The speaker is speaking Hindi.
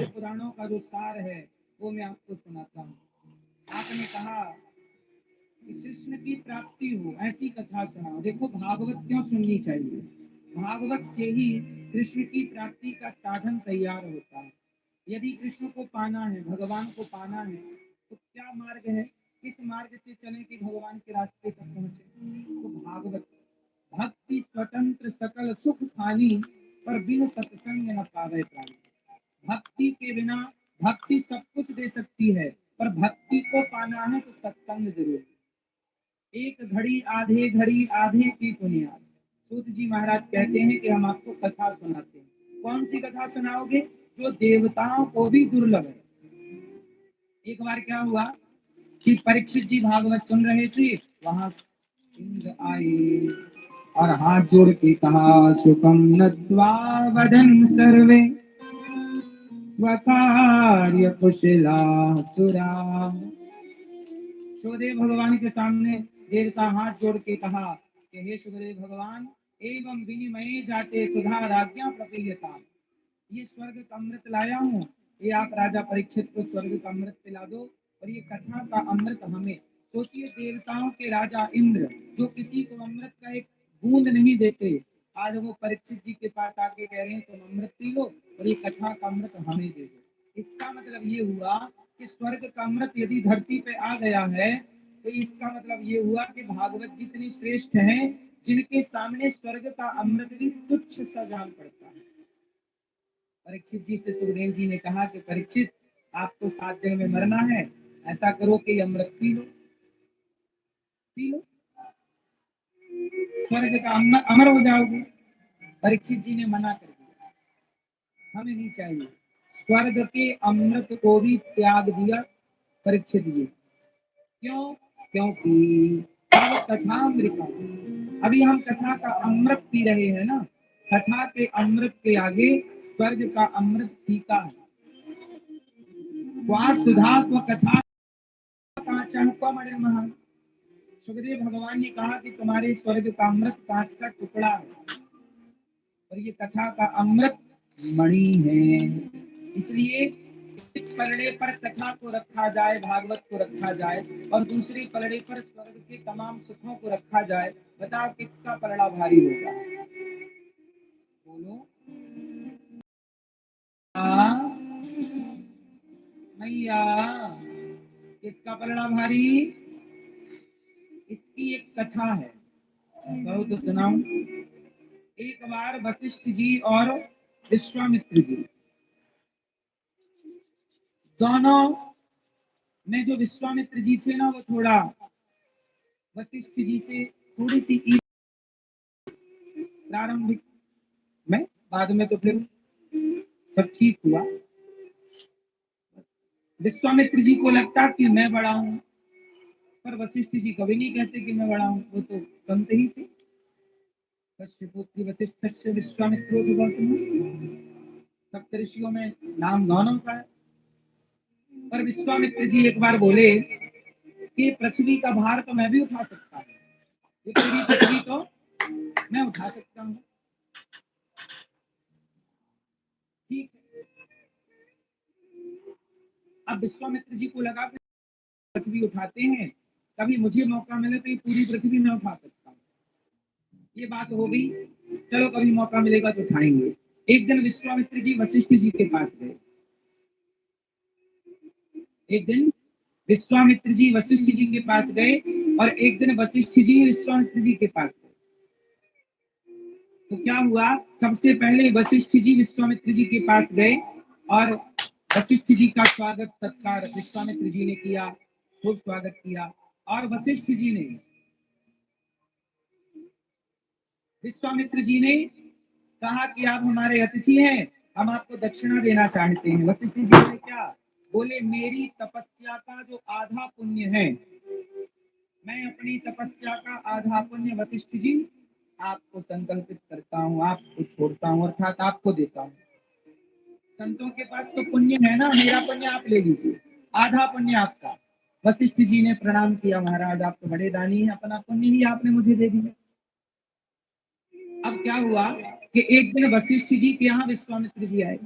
सारे पुराणों का जो सार है वो मैं आपको सुनाता हूँ। आपने कहा कि कृष्ण की प्राप्ति हो ऐसी कथा सुनाओ। देखो भागवत क्यों सुननी चाहिए? भागवत से ही कृष्ण की प्राप्ति का साधन तैयार होता है। यदि कृष्ण को पाना है, भगवान को पाना है, तो क्या मार्ग है? किस मार्ग से चले कि भगवान के रास्ते तक पहुंचे? तो भागवत। भक्ति स्वतंत्र सकल सुख खानी, पर बिनु सत्संग न पावे प्राणी। भक्ति के बिना भक्ति सब कुछ दे सकती है, पर भक्ति को पाना है तो सत्संग जरूरी। एक घड़ी आधे की बुनियाद। सूत जी महाराज कहते हैं कि हम आपको कथा सुनाते हैं। कौन सी कथा सुनाओगे? जो देवताओं को भी दुर्लभ है। एक बार क्या हुआ कि परीक्षित जी भागवत सुन रहे थे, वहां इंद्र आए और हाथ जोड़ के कहा, सुखम नत्वा वदन सर्वे स्वकार्य कुशला सुरा। सुखदेव भगवान के सामने देवता हाथ जोड़ के कहा कि हे सुखदेव भगवान, एवं विनिमय जाते सुधा राज्ञा प्रपीयता। ये स्वर्ग का अमृत लाया हूँ, ये आप राजा परीक्षित को स्वर्ग का अमृत पिला दो, और ये कथा का अमृत हमें। सोचिए देवताओं के राजा इंद्र जो किसी को अमृत का एक बूंद नहीं देते, आज वो परीक्षित जी के पास आके कह रहे हैं तुम अमृत पी लो और ये कथा का अमृत हमें दे दो। इसका मतलब ये हुआ कि स्वर्ग का अमृत यदि धरती पे आ गया है, तो इसका मतलब ये हुआ कि भागवत जितनी श्रेष्ठ है, जिनके सामने स्वर्ग का अमृत भी तुच्छ सा जान पड़ता है। परीक्षित जी से सुखदेव जी ने कहा कि परीक्षित, आपको 7 दिन में मरना है, ऐसा करो कि अमृत पी लो, पी लो, स्वर्ग का अमर हो जाओगे। परीक्षित जी ने मना कर दिया, हमें नहीं चाहिए। स्वर्ग के अमृत को भी त्याग दिया परीक्षित जी। क्यों? क्योंकि कथामृत, अभी हम कथा का अमृत पी रहे हैं ना। कथा के अमृत के आगे स्वर्ग का अमृत फीका है। सुधा कथा सुखदेव भगवान ने कहा कि तुम्हारे स्वर्ग का अमृत कांच का टुकड़ा है, और ये कथा का अमृत मणि है। इसलिए एक पलड़े पर कथा को रखा जाए, भागवत को रखा जाए, और दूसरे पलड़े पर स्वर्ग के तमाम सुखों को रखा जाए। बताओ किसका पलड़ा भारी होगा? बोलो मैया, किसका पलड़ा भारी? इसकी एक कथा है, कहो तो सुनाऊं। एक बार वशिष्ठ जी और विश्वामित्र जी दोनों में जो विश्वामित्र जी थे ना, वो थोड़ा वशिष्ठ जी से थोड़ी सी प्रारंभिक में, बाद में तो फिर सब ठीक हुआ। विश्वामित्र जी को लगता कि मैं बड़ा हूं, पर वशिष्ठ जी कभी नहीं कहते कि मैं बड़ा हूं, वो तो संत ही थे। वशिष्ठ विश्वामित्रो सप्तऋषियों में नाम दोनों का है। पर विश्वामित्र जी एक बार बोले कि पृथ्वी का भार तो मैं भी उठा सकता हूँ, ये पूरी पृथ्वी तो मैं उठा सकता हूँ। ठीक है। अब विश्वामित्र जी को लगा कि पृथ्वी उठाते हैं, कभी मुझे मौका मिले तो ये पूरी पृथ्वी मैं उठा सकता हूँ। ये बात हो गई, चलो कभी मौका मिलेगा तो उठाएंगे। एक दिन विश्वामित्र जी वशिष्ठ जी के पास गए। एक दिन विश्वामित्र जी वशिष्ठ जी के पास गए, और एक दिन वशिष्ठ जी विश्वामित्र जी के पास गए। तो क्या हुआ? सबसे पहले वशिष्ठ जी विश्वामित्र जी के पास गए, और वशिष्ठ जी का स्वागत सत्कार विश्वामित्र जी ने किया, खूब स्वागत किया। और वशिष्ठ जी ने विश्वामित्र जी ने कहा कि आप हमारे अतिथि हैं, हम आपको दक्षिणा देना चाहते हैं। वशिष्ठ जी ने क्या बोले? मेरी तपस्या का जो आधा पुण्य है, मैं अपनी तपस्या का आधा पुण्य वशिष्ठ जी आपको संकल्पित करता हूँ, आपको छोड़ता हूँ, अर्थात आपको देता हूँ। संतों के पास तो पुण्य है ना, मेरा पुण्य आप ले लीजिए, आधा पुण्य आपका। वशिष्ठ जी ने प्रणाम किया, महाराज आप तो बड़े दानी हैं, अपना पुण्य ही आपने मुझे दे दिया। अब क्या हुआ कि एक दिन वशिष्ठ जी के यहाँ विश्वामित्र जी आए।